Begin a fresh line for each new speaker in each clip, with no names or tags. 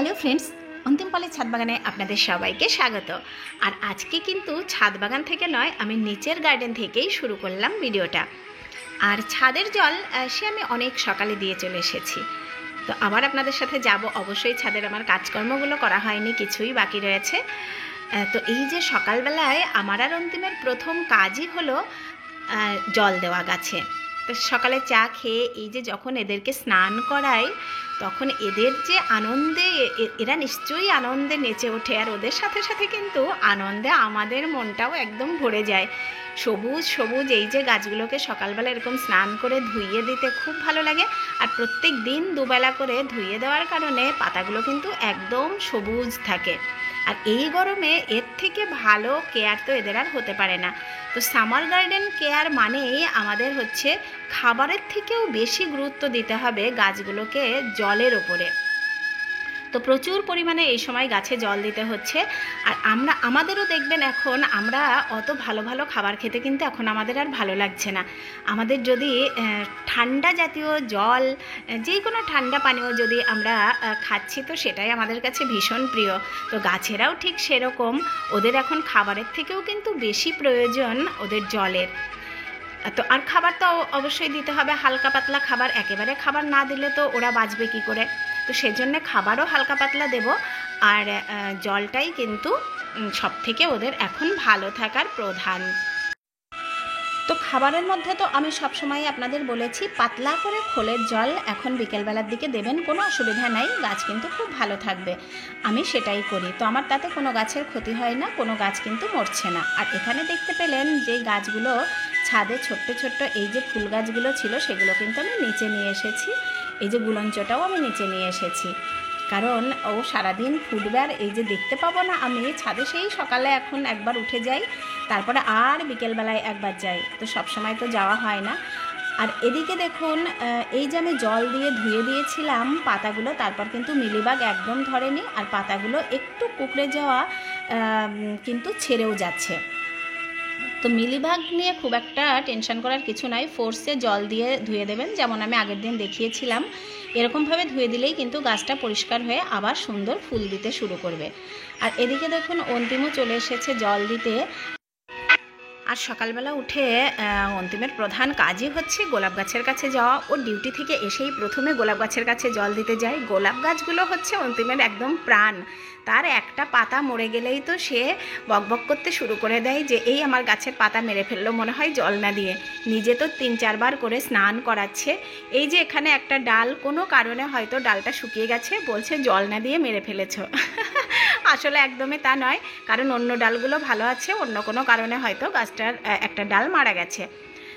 Hello friends, অন্তিম পালের ছাদ বাগানে আপনাদের সবাইকে স্বাগত। আর আজকে কিন্তু ছাদ বাগান থেকে নয়, আমি নিচের গার্ডেন থেকেই শুরু করলাম ভিডিওটা। আর ছাদের জল সে আমি অনেক সকালে দিয়ে চলে এসেছি। তো আবার আপনাদের সাথে যাব। অবশ্যই ছাদের আমার কাজকর্মগুলো করা হয়নি, কিছুই বাকি রয়েছে। তো এই যে সকালবেলায় আমার আর অন্তিমের প্রথম কাজই হলো জল দেওয়া গাছে। তো সকালে চা খেয়ে এই যে যখন এদেরকে স্নান করাই, তখন এদের যে আনন্দে, এরা নিশ্চয়ই আনন্দে নেচে ওঠে। আর ওদের সাথে সাথে কিন্তু আনন্দে আমাদের মনটাও একদম ভরে যায়। সবুজ সবুজ এই যে গাছগুলোকে সকালবেলা এরকম স্নান করে ধুইয়ে দিতে খুব ভালো লাগে। আর প্রত্যেক দিন দুবেলা করে ধুইয়ে দেওয়ার কারণে পাতাগুলো কিন্তু একদম সবুজ থাকে। আর এই গরমে এর থেকে ভালো কেয়ার তো এদের আর হতে পারে না। তো সামার গার্ডেন কেয়ার মানেই আমাদের হচ্ছে খাবারের থেকেও বেশি গুরুত্ব দিতে হবে গাছগুলোকে জলের ওপরে। তো প্রচুর পরিমাণে এই সময় গাছে জল দিতে হচ্ছে। আর আমাদেরও দেখবেন এখন আমরা অত ভালো ভালো খাবার খেতে কিন্তু এখন আমাদের আর ভালো লাগছে না। আমাদের যদি ঠান্ডা জাতীয় জল, যে কোনো ঠান্ডা পানীয় যদি আমরা খাচ্ছি, তো সেটাই আমাদের কাছে ভীষণ প্রিয়। তো গাছেরাও ঠিক সেরকম, ওদের এখন খাবারের থেকেও কিন্তু বেশি প্রয়োজন ওদের জলের। তো আর খাবার তো অবশ্যই দিতে হবে, হালকা পাতলা খাবার। একেবারে খাবার না দিলে তো ওরা বাঁচবে কী করে? তো সেজন্য খাবারও হালকা পাতলা দেব। আর জলটাই কিন্তু সব থেকে ওদের এখন ভালো থাকার প্রধান। তো খাবারের মধ্যে তো আমি সবসময় আপনাদের বলেছি, পাতলা করে খোলের জল এখন বিকেলবেলার দিকে দেবেন, কোনো অসুবিধা নাই, গাছ কিন্তু খুব ভালো থাকবে। আমি সেটাই করি। তো আমার তাতে কোনো গাছের ক্ষতি হয় না, কোনো গাছ কিন্তু মরছে না। আর এখানে দেখতে পেলেন যে গাছগুলো ছাদে ছোট্ট ছোট্ট এই যে ফুল গাছগুলো ছিল, সেগুলো কিন্তু আমি নিচে নিয়ে এসেছি। এই যে গুলঞ্চটাও আমি নিচে নিয়ে এসেছি, কারণ ও সারাদিন ফুটবে। আর এই যে দেখতে পাবো না, আমি ছাদে সেই সকালে এখন একবার উঠে যাই, তারপরে আর বিকেলবেলায় একবার যাই। তো সবসময় তো যাওয়া হয় না। আর এদিকে দেখুন, এই যে আমি জল দিয়ে ধুয়ে দিয়েছিলাম পাতাগুলো, তারপর কিন্তু মিলিবাগ একদম ধরেনি। আর পাতাগুলো একটু কুঁকড়ে যাওয়া কিন্তু ছেড়েও যাচ্ছে। তো মিলিবাগ নিয়ে খুব একটা টেনশন করার কিছু নাই, ফোর্সে জল দিয়ে ধুয়ে দেবেন, যেমন আমি আগের দিন দেখিয়েছিলাম। এরকমভাবে ধুয়ে দিলেই কিন্তু গাছটা পরিষ্কার হয়ে আবার সুন্দর ফুল দিতে শুরু করবে। আর এদিকে দেখুন অন্তিমও চলে এসেছে জল দিতে। আর সকালবেলা উঠে অন্তিমের প্রধান কাজই হচ্ছে গোলাপ গাছের কাছে যাওয়া। ও ডিউটি থেকে এসেই প্রথমে গোলাপ গাছের কাছে জল দিতে যায়। গোলাপ গাছগুলো হচ্ছে অন্তিমের একদম প্রাণ। তার একটা পাতা মরে গেলেই তো সে বকবক করতে শুরু করে দেয় যে এই আমার গাছের পাতা মেরে ফেললো মনে হয় জল না দিয়ে। নিজে তো 3-4 বার করে স্নান করাচ্ছে। এই যে এখানে একটা ডাল, কোনো কারণে হয়তো ডালটা শুকিয়ে গেছে, বলছে জল না দিয়ে মেরে ফেলেছো। আসলে একদমই তা নয়, কারণ অন্য ডালগুলো ভালো আছে, অন্য কোনো কারণে হয়তো গাছটার একটা ডাল মারা গেছে।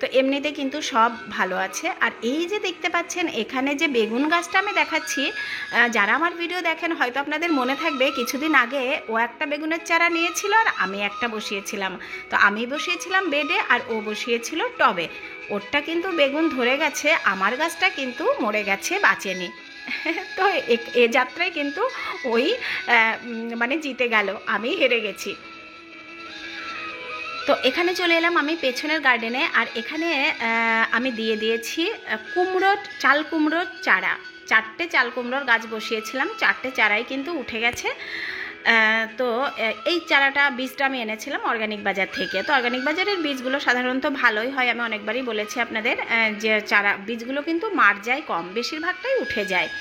তো এমনিতে কিন্তু সব ভালো আছে। আর এই যে দেখতে পাচ্ছেন এখানে যে বেগুন গাছটা আমি দেখাচ্ছি, যারা আমার ভিডিও দেখেন হয়তো আপনাদের মনে থাকবে, কিছুদিন আগে ও একটা বেগুনের চারা নিয়েছিল আর আমি একটা বসিয়েছিলাম। তো আমি বসিয়েছিলাম বেডে আর ও বসিয়েছিল টবে। ওরটা কিন্তু বেগুন ধরে গেছে, আমার গাছটা কিন্তু মরে গেছে, বাঁচেনি। তো এ যাত্রায় কিন্তু ওই মানে জিতে গেল, আমি হেরে গেছি। তো এখানে চলে এলাম আমি পেছনের গার্ডেনে। আর এখানে আমি দিয়ে দিয়েছি চাল কুমড়োর চারা। 4টে চাল কুমড়োর গাছ বসিয়েছিলাম, 4টে চারাই কিন্তু উঠে গেছে। তো এই চারাটা, বীজটা আমি এনেছিলাম অর্গানিক বাজার থেকে। তো অর্গানিক বাজারের বীজগুলো সাধারণত ভালোই হয়, আমি অনেকবারই বলেছি আপনাদের যে চারা বীজগুলো কিন্তু মার যায় কম, বেশিরভাগটাই উঠে যায়।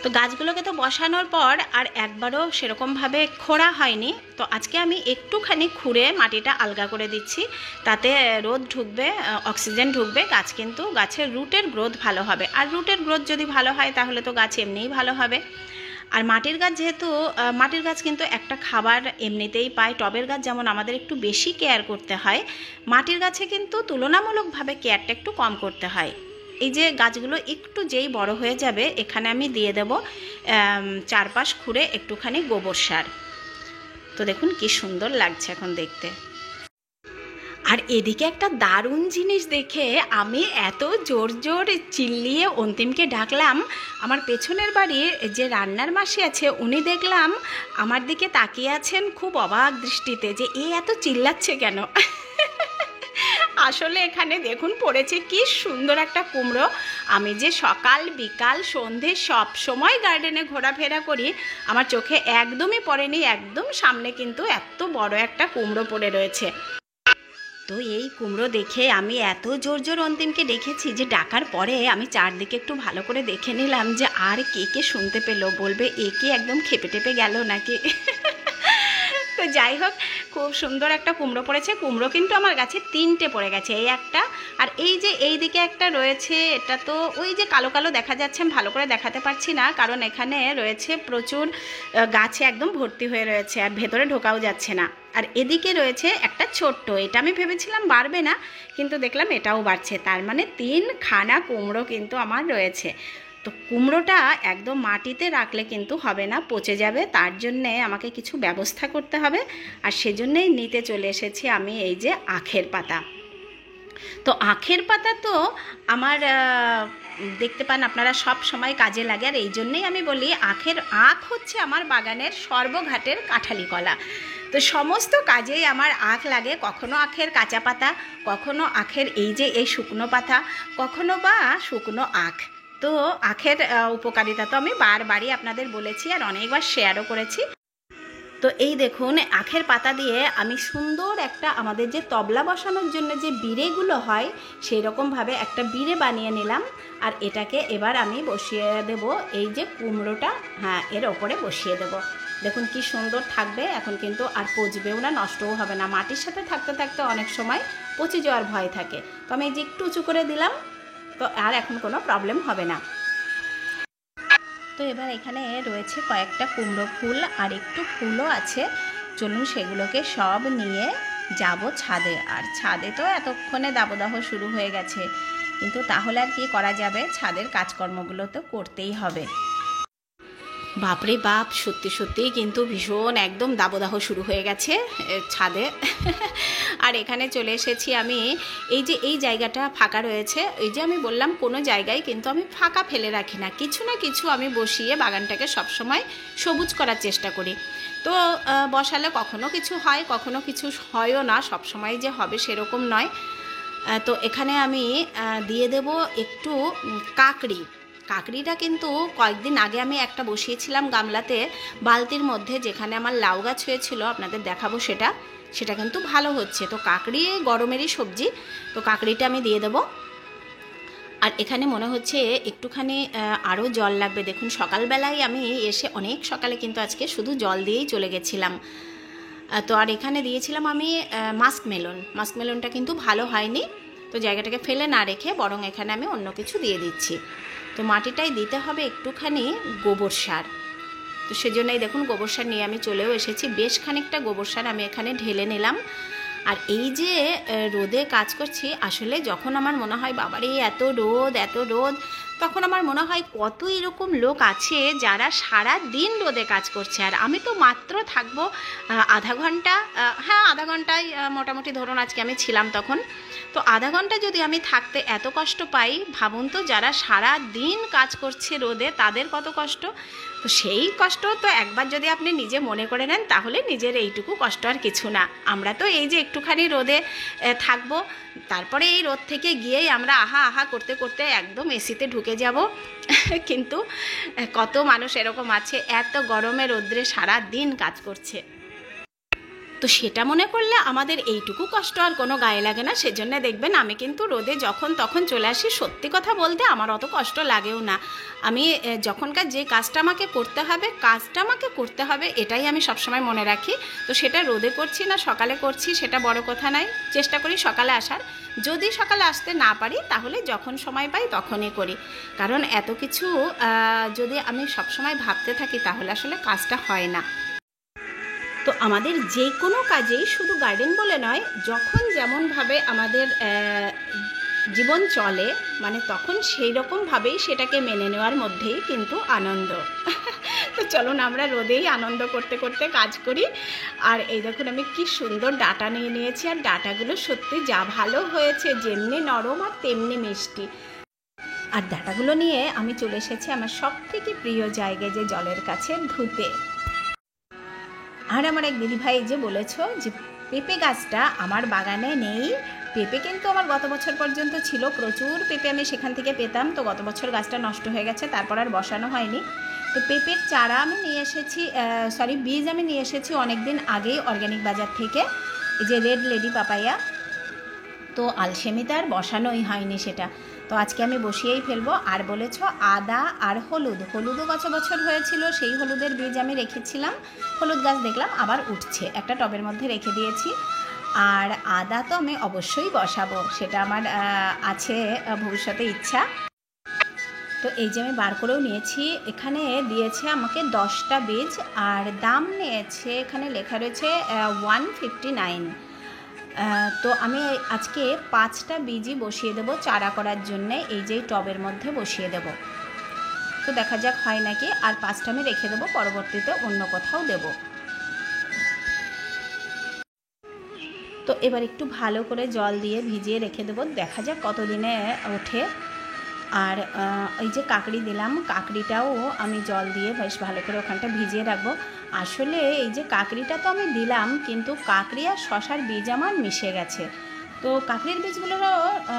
তো গাছগুলোকে তো বসানোর পর আর একবারও সেরকমভাবে খোঁড়া হয়নি। তো আজকে আমি একটুখানি খুঁড়ে মাটিটা আলগা করে দিচ্ছি, তাতে রোদ ঢুকবে, অক্সিজেন ঢুকবে, গাছ কিন্তু গাছের রুটের গ্রোথ ভালো হবে। আর রুটের গ্রোথ যদি ভালো হয় তাহলে তো গাছ এমনিই ভালো হবে। আর মাটির গাছ যেহেতু, মাটির গাছ কিন্তু একটা খাবার এমনিতেই পায়। টবের গাছ যেমন আমাদের একটু বেশি কেয়ার করতে হয়, মাটির গাছে কিন্তু তুলনামূলকভাবে কেয়ারটা একটু কম করতে হয়। এই যে গাছগুলো একটু যেই বড় হয়ে যাবে, এখানে আমি দিয়ে দেব চারপাশ খুঁড়ে একটুখানি গোবর সার। তো দেখুন কি সুন্দর লাগছে এখন দেখতে। আর এদিকে একটা দারুণ জিনিস দেখে আমি এত জোর জোর চিল্লিয়ে অন্তিমকে ডাকলাম। আমার পেছনের বাড়ির যে রান্নার মাসি আছে, উনি দেখলাম আমার দিকে তাকিয়ে আছেন খুব অবাক দৃষ্টিতে, যে এ এত চিল্লাচ্ছে কেন। আসলে এখানে দেখুন পড়েছে কি সুন্দর একটা কুমড়ো। আমি যে সকাল বিকাল সন্ধে সব সময় গার্ডেনে ঘোরাফেরা করি, আমার চোখে একদমই পড়েনি। একদম সামনে কিন্তু এত বড় একটা কুমড়ো পড়ে রয়েছে। তো এই কুমড়ো দেখে আমি এত জোর জোর অন্তিমকে দেখেছি যে ডাকার পরে আমি চারদিকে একটু ভালো করে দেখে নিলাম যে আর কে কে শুনতে পেলো, বলবে এ কি একদম খেপে টেপে গেল নাকি। তো যাই হোক, খুব সুন্দর একটা কুমড়ো পড়েছে। কুমড়ো কিন্তু আমার গাছে 3টে পড়ে গেছে, এই একটা আর এই যে এই দিকে একটা রয়েছে। এটা তো ওই যে কালো কালো দেখা যাচ্ছে, আমি ভালো করে দেখাতে পারছি না কারণ এখানে রয়েছে প্রচুর গাছে একদম ভর্তি হয়ে রয়েছে আর ভেতরে ঢোকাও যাচ্ছে না। আর এদিকে রয়েছে একটা ছোট্ট, এটা আমি ভেবেছিলাম বাড়বে না, কিন্তু দেখলাম এটাও বাড়ছে। তার মানে 3খানা কুমড়ো কিন্তু আমার রয়েছে। তো কুমড়োটা একদম মাটিতে রাখলে কিন্তু হবে না, পচে যাবে। তার জন্যে আমাকে কিছু ব্যবস্থা করতে হবে, আর সেজন্যেই নিতে চলে এসেছি আমি এই যে আখের পাতা। তো আখের পাতা তো আমার দেখতে পান আপনারা সব সময় কাজে লাগে, আর এই জন্যেই আমি বলি আখ হচ্ছে আমার বাগানের সর্বঘাটের কাঁঠালি কলা। তো সমস্ত কাজেই আমার আখ লাগে, কখনো আখের কাঁচা পাতা, কখনো আখের এই যে এই শুকনো পাতা, কখনো বা শুকনো আখ। তো আখের উপকারিতা তো আমি বারবারই আপনাদের বলেছি আর অনেকবার শেয়ারও করেছি। তো এই দেখুন, আখের পাতা দিয়ে আমি সুন্দর একটা আমাদের যে তবলা বসানোর জন্য যে বিড়েগুলো হয় সেই রকমভাবে একটা বিড়ে বানিয়ে নিলাম। আর এটাকে এবার আমি বসিয়ে দেব এই যে কুমড়োটা, হ্যাঁ এর ওপরে বসিয়ে দেব। দেখুন কি সুন্দর থাকবে, এখন কিন্তু আর পচবেও না, নষ্টও হবে না। মাটির সাথে থাকতে থাকতে অনেক সময় পচে যাওয়ার ভয় থাকে, তো আমি এই যে একটু উঁচু করে দিলাম, তো আর এখন কোনো প্রবলেম হবে না। তো এবার এখানে রয়েছে কয়েকটা কুমড়ো ফুল আর একটু ফুলও আছে। চলুন সেগুলোকে সব নিয়ে যাব ছাদে। আর ছাদে তো এতক্ষণে দাবদাহ শুরু হয়ে গেছে, কিন্তু তাহলে আর কি করা যাবে, ছাদের কাজকর্মগুলো তো করতেই হবে। বাপরে বাপ, সত্যি সত্যিই কিন্তু ভীষণ একদম দাবদাহ শুরু হয়ে গেছে ছাদে। আর এখানে চলে এসেছি আমি, এই যে এই জায়গাটা ফাঁকা রয়েছে, এই যে আমি বললাম কোনো জায়গায় কিন্তু আমি ফাঁকা ফেলে রাখি না, কিছু না কিছু আমি বসিয়ে বাগানটাকে সবসময় সবুজ করার চেষ্টা করি। তো বসালে কখনো কিছু হয়, কখনো কিছু হয়ও না, সবসময় যে হবে সেরকম নয়। তো এখানে আমি দিয়ে দেব একটু কাকড়িটা কিন্তু কয়েকদিন আগে আমি একটা বসিয়েছিলাম গামলাতে বালতির মধ্যে, যেখানে আমার লাউ গাছ হয়েছিল, আপনাদের দেখাবো সেটা কিন্তু ভালো হচ্ছে। তো কাকড়ি গরমেরই সবজি, তো কাকড়িটা আমি দিয়ে দেবো। আর এখানে মনে হচ্ছে একটুখানি আরও জল লাগবে। দেখুন সকালবেলায় আমি এসে অনেক সকালে কিন্তু আজকে শুধু জল দিয়েই চলে গেছিলাম। তো আর এখানে দিয়েছিলাম আমি মাস্কমেলনটা কিন্তু ভালো হয়নি, তো জায়গাটাকে ফেলে না রেখে বরং এখানে আমি অন্য কিছু দিয়ে দিচ্ছি। তো মাটিটাই দিতে হবে একটুখানি গোবর সার, তো সেজন্যই দেখুন গোবর সার নিয়ে আমি চলেও এসেছি। বেশ খানিকটা গোবর সার আমি এখানে ঢেলে নিলাম। আর এই যে রোদে কাজ করছি, আসলে যখন আমার মনে হয় বাবারে এত রোদ, তখন আমার মনে হয় কত এরকম লোক আছে যারা সারা দিন রোদে কাজ করছে, আর আমি তো মাত্র থাকবো আধা ঘন্টা। হ্যাঁ আধা ঘন্টায় মোটামুটি ধরুন আজকে আমি ছিলাম তখন। তো আধা ঘন্টা যদি আমি থাকতে এত কষ্ট পাই, ভাবুন তো যারা সারা দিন কাজ করছে রোদে তাদের কত কষ্ট। তো সেই কষ্ট তো একবার যদি আপনি নিজে মনে করে নেন, তাহলে নিজের এইটুকু কষ্ট আর কিছু না। আমরা তো এই যে একটুখানি রোদে থাকবো, তারপরে এই রোদ থেকে গিয়েই আমরা আহা করতে করতে একদম এসিতে ঢুকে যাব। কিন্তু কত মানুষ এরকম আছে এত গরমে রোদ্রে সারা দিন কাজ করছে, তো সেটা মনে করলে আমাদের এইটুকু কষ্ট আর কোনো গায়ে লাগে না। সেজন্য দেখবেন আমি কিন্তু রোদে যখন তখন চলে আসি। সত্যি কথা বলতে আমার অত কষ্ট লাগেও না। আমি যখনকার যে কাজটা আমাকে করতে হবে এটাই আমি সবসময় মনে রাখি। তো সেটা রোদে করছি না সকালে করছি সেটা বড় কথা নয়, চেষ্টা করি সকালে আসার। যদি সকালে আসতে না পারি তাহলে যখন সময় পাই তখনই করি, কারণ এত কিছু যদি আমি সবসময় ভাবতে থাকি তাহলে আসলে কাজটা হয় না। তো আমাদের যে কোনো কাজেই শুধু গার্ডেন বলে নয়, যখন যেমনভাবে আমাদের জীবন চলে মানে তখন সেই রকমভাবেই সেটাকে মেনে নেওয়ার মধ্যেই কিন্তু আনন্দ। তো চলুন আমরা রোদেই আনন্দ করতে করতে কাজ করি। আর এই দেখুন আমি কি সুন্দর ডাঁটা নিয়ে নিয়েছি, আর ডাঁটাগুলো সত্যি যা ভালো হয়েছে, যেমনি নরম আর তেমনি মিষ্টি। আর ডাঁটাগুলো নিয়ে আমি চলে এসেছি আমার সবথেকে প্রিয় জায়গায়, যে জলের কাছে ধুতে। আর আমার এক দিদিভাই যে বলেছ যে পেঁপে গাছটা আমার বাগানে নেই, পেঁপে কিন্তু আমার গত বছর পর্যন্ত ছিল, প্রচুর পেঁপে আমি সেখান থেকে পেতাম। তো গত বছর গাছটা নষ্ট হয়ে গেছে, তারপর আর বসানো হয়নি। তো পেঁপের চারা আমি নিয়ে এসেছি, বীজ আমি নিয়ে এসেছি অনেক দিন আগেই অর্গ্যানিক বাজার থেকে, এই যে রেড লেডি পাপাইয়া। তো আলসেমিতে আর বসানোই হয়নি সেটা, তো আজকে আমি বসিয়েই ফেলবো। আর বলেছ আদা আর হলুদও গত বছর হয়েছিল, সেই হলুদের বীজ আমি রেখেছিলাম। হলুদ গাছ দেখলাম আবার উঠছে, একটা টবের মধ্যে রেখে দিয়েছি। আর আদা তো আমি অবশ্যই বসাবো, সেটা আমার আছে ভবিষ্যতে ইচ্ছা। তো এই যে আমি বার করেও নিয়েছি, এখানে দিয়েছে আমাকে 10টা বীজ, আর দাম নিয়েছে, এখানে লেখা রয়েছে 159। তো আমি আজকে 5টা বীজই বসিয়ে দেবো চারা করার জন্যে, এই যে টবের মধ্যে বসিয়ে দেব। তো দেখা যাক হয় নাকি, আর 5টা আমি রেখে দেবো, পরবর্তীতে অন্য কোথাও দেব। তো এবার একটু ভালো করে জল দিয়ে ভিজিয়ে রেখে দেবো, দেখা যাক কতদিনে ওঠে। আর এই যে কাকড়ি দিলাম, কাকড়িটাও আমি জল দিয়ে বেশ ভালো করে ওখানটা ভিজিয়ে রাখবো। আসলে এই যে কাকড়িটা তো আমি দিলাম, কিন্তু কাকড়ি আর শশার বীজ আমার মিশে গেছে। তো কাকড়ির বীজগুলো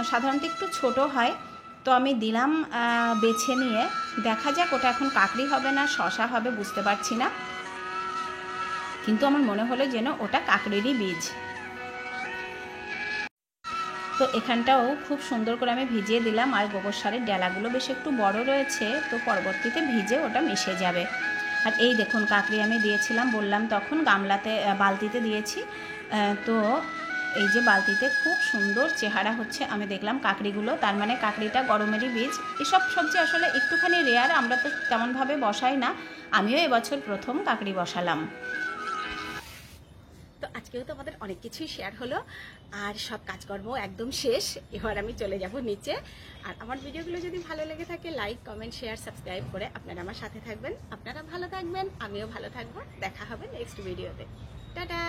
সাধারণত একটু ছোট হয়, তো আমি দিলাম বেছে নিয়ে। দেখা যাক ওটা এখন কাকড়ি হবে না শশা হবে বুঝতে পারছি না, কিন্তু আমার মনে হলো যেন ওটা কাকড়িরই বীজ। তো এখানটাও খুব সুন্দর করে আমি ভিজিয়ে দিলাম, আর গোবর সারের ডেলাগুলো বেশ একটু বড় রয়েছে, তো পরবর্তীতে ভিজে ওটা মিশে যাবে। আর এই দেখুন কাকড়ি আমি দিয়েছিলাম, বললাম তখন বালতিতে দিয়েছি। তো এই যে বালতিতে খুব সুন্দর চেহারা হচ্ছে, আমি দেখলাম কাকড়িগুলো, তার মানে কাকড়িটা গরমেরই বীজ। এসব সবজি আসলে একটুখানি রেয়ার, আমরা তো তেমনভাবে বসাই না, আমিও এবছর প্রথম কাকড়ি বসালাম। তো আজকেও তো আমাদের অনেক কিছুই শেয়ার হলো, আর সব কাজকর্ম একদম শেষ। এবার আমি চলে যাব নিচে। আর আমার ভিডিওগুলো যদি ভালো লেগে থাকে, লাইক কমেন্ট শেয়ার সাবস্ক্রাইব করে আপনারা আমার সাথে থাকবেন। আপনারা ভালো থাকবেন, আমিও ভালো থাকবো। দেখা হবে নেক্সট ভিডিওতে। টাটা।